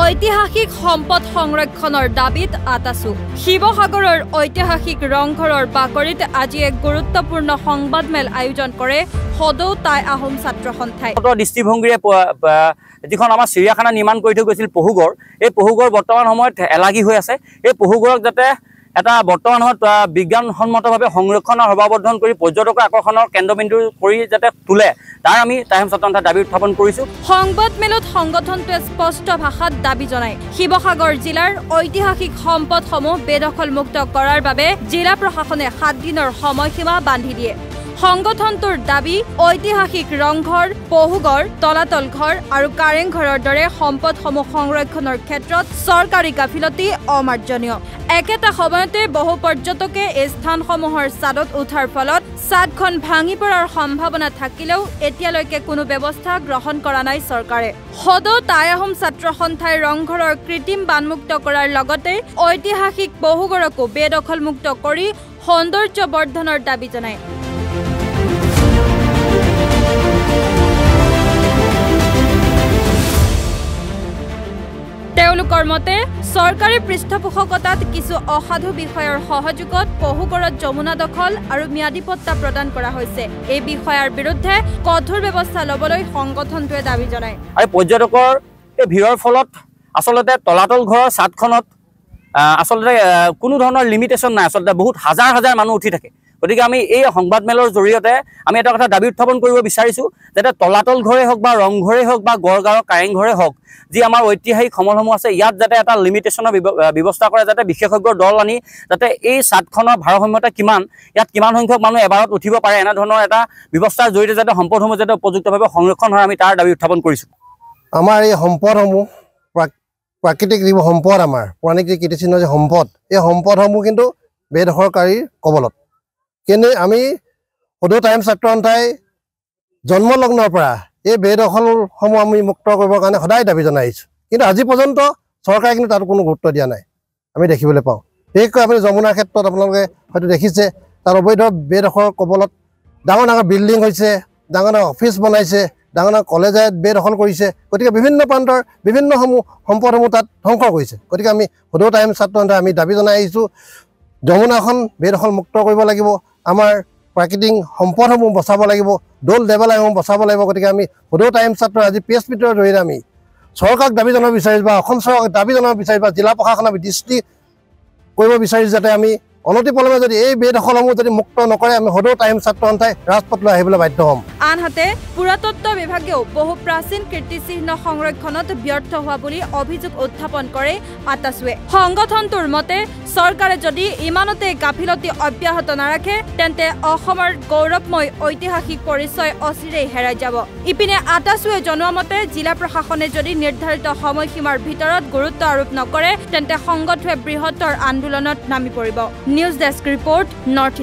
ঐতিহাসিক সম্পদ সংৰক্ষণৰ দাবীত আটাছু শিৱসাগৰৰ ঐতিহাসিক ৰংঘৰৰ বাকৰিত আজি এক গুৰুত্বপূৰ্ণ সংবাদমেল আয়োজন কৰে সদৌ টাই আহোম ছাত্ৰ সন্থাই দৃষ্টিভংগীৰে যিখন আমাৰ চিৰিয়াখানা নিৰ্মাণ কৰি থৈ গৈছিল পহুগড় এই পহুগড় বৰ্তমান সময়ত এলাগি হৈ আছে এই পহুগড়ক যাতে এটা বৰ্তমান সময়ত বিজ্ঞানসন্মতভাৱে সংৰক্ষণ আৰু সভাবৰ্ধন কৰি পৰ্যটকৰ আকৰ্ষণৰ কেন্দ্ৰবিন্দু কৰি যাতে তোলে তাৰ আমি টাই আহোম ছাত্ৰ সন্থাই দাবী উত্থাপন কৰিছো। সংবাদমেলত সংগঠনটোৱে স্পষ্ট ভাষাত দাবী জনায় শিৱসাগৰ জিলাৰ ঐতিহাসিক সম্পদসমূহ বেদখলমুক্ত কৰাৰ বাবে জিলা প্ৰশাসনে 7 দিনৰ সময়সীমা বান্ধি দিয়ে। সংগঠনটোৰ দাবী ঐতিহাসিক ৰংঘৰ পহুগড় তলাতল ঘৰ আৰু কাৰেংঘৰৰ দৰে সম্পদসমূহ সংৰক্ষণৰ ক্ষেত্ৰত চৰকাৰী গাফিলতি অমাৰ্জনীয়। একেটা সময়তে বহু পৰ্যটকে এই স্থানসমূহৰ ছাদত উঠাৰ ফলত ছাদখন ভাঙি পৰাৰ সম্ভাৱনা থাকিলেও এতিয়ালৈকে কোনো ব্যৱস্থা গ্ৰহণ কৰা নাই চৰকাৰে। সদৌ টাই আহোম ছাত্ৰ সন্থাই ৰংঘৰৰ কৃত্ৰিম বানমুক্ত কৰাৰ লগতে ঐতিহাসিক পহুগড়কো বেদখলমুক্ত কৰি সৌন্দৰ্য বৰ্ধনৰ দাবী জনায়। তেওঁলোকৰ মতে চৰকাৰী পৃষ্ঠপোষকতাত কিছু অসাধু বিষয়ৰ সহযোগত পহুগড়ত যমুনা দখল আৰু ম্যাদীপট্টা প্ৰদান কৰা হৈছে। এই বিষয়ৰ বিৰুদ্ধে কঠোৰ ব্যৱস্থা ল'বলৈ সংগঠনটোৱে দাবী জনায়। আৰু পৰ্যটকৰ এই ভিৰৰ ফলত আচলতে তলাতল ঘৰৰ ছাদখনত আচলতে কোনো ধৰণৰ লিমিটেশ্যন নাই, আচলতে বহুত হাজাৰ হাজাৰ মানুহ উঠি থাকে। গতিকে আমি এই সংবাদমেলৰ জৰিয়তে আমি এটা কথা দাবী উত্থাপন কৰিব বিচাৰিছোঁ যাতে তলাতল ঘৰে হওক বা ৰংঘৰে হওক বা গড়গাঁৱৰ কাৰেংঘৰে হওক যি আমাৰ ঐতিহাসিক সমলসমূহ আছে ইয়াত যাতে এটা লিমিটেশ্যনৰ ব্যৱস্থা কৰে, যাতে বিশেষজ্ঞৰ দল আনি যাতে এই ছাদখনৰ ভাৰসাম্যতা কিমান, ইয়াত কিমান সংখ্যক মানুহ এবাৰত উঠিব পাৰে এনেধৰণৰ এটা ব্যৱস্থাৰ জৰিয়তে যাতে সম্পদসমূহ যাতে উপযুক্তভাৱে সংৰক্ষণ হয় আমি তাৰ দাবী উত্থাপন কৰিছোঁ। আমাৰ এই সম্পদসমূহ প্ৰাকৃতিক যিবোৰ সম্পদ আমাৰ পৌৰাণিক যি কীৰ্তিচিহ্ন যে সম্পদ এই সম্পদসমূহ কিন্তু বেদখলকাৰীৰ কবলত। কিন্তু আমি সদৌ টাই আহোম ছাত্ৰ সন্থাই জন্মলগ্নৰ পৰা এই বেদখলসমূহ আমি মুক্ত কৰিবৰ কাৰণে সদায় দাবী জনাই আহিছোঁ, কিন্তু আজি পৰ্যন্ত চৰকাৰে কিন্তু তাত কোনো গুৰুত্ব দিয়া নাই আমি দেখিবলৈ পাওঁ। বিশেষকৈ আপুনি যমুনাৰ ক্ষেত্ৰত আপোনালোকে হয়তো দেখিছে তাত অবৈধ বেদখলৰ কবলত ডাঙৰ ডাঙৰ বিল্ডিং হৈছে, ডাঙৰ ডাঙৰ অফিচ বনাইছে, ডাঙৰ ডাঙৰ কলেজে বেদখল কৰিছে। গতিকে বিভিন্ন প্ৰান্তৰ বিভিন্নসমূহ সম্পদসমূহ তাত ধ্বংস কৰিছে। গতিকে আমি সদৌ টাই আহোম ছাত্ৰ সন্থাই আমি দাবী জনাই আহিছোঁ যমুনাখন বেদখল মুক্ত কৰিব লাগিব, আমাৰ প্ৰাকৃতিক সম্পদসমূহ বচাব লাগিব, দৌল দেৱালয়সমূহ বচাব লাগিব। গতিকে আমি সদৌ টাই আহোম ছাত্ৰ আজি প্ৰেছ মিটৰ জৰিয়তে আমি চৰকাৰক দাবী জনাব বিচাৰিছোঁ বা অসম চৰকাৰক দাবী জনাব বিচাৰিছোঁ বা জিলা প্ৰশাসনক দৃষ্টি কৰিব বিচাৰিছোঁ যাতে আমি অনতিপলমে যদি এই বেদখলসমূহ যদি মুক্ত নকৰে আমি সদৌ টাই আহোম ছাত্ৰ সন্থাই ৰাজপথলৈ আহিবলৈ বাধ্য হ'ম। আনহাতে পুৰাতত্ব বিভাগেও বহু প্ৰাচীন কীৰ্তিচিহ্ন সংৰক্ষণত ব্যৰ্থ হোৱা বুলি অভিযোগ উত্থাপন কৰে আটাছুৱে। সংগঠনটোৰ মতে চৰকাৰে যদি ইমানতে গাফিলতি অব্যাহত নাৰাখে তেন্তে অসমৰ গৌৰৱময় ঐতিহাসিক পৰিচয় অচিৰেই হেৰাই যাব। ইপিনে আটাছুৱে জনোৱা মতে জিলা প্ৰশাসনে যদি নিৰ্ধাৰিত সময়সীমাৰ ভিতৰত গুৰুত্ব আৰোপ নকৰে তেন্তে সংগঠনে বৃহত্তৰ আন্দোলনত নামি পৰিব। News desk report north.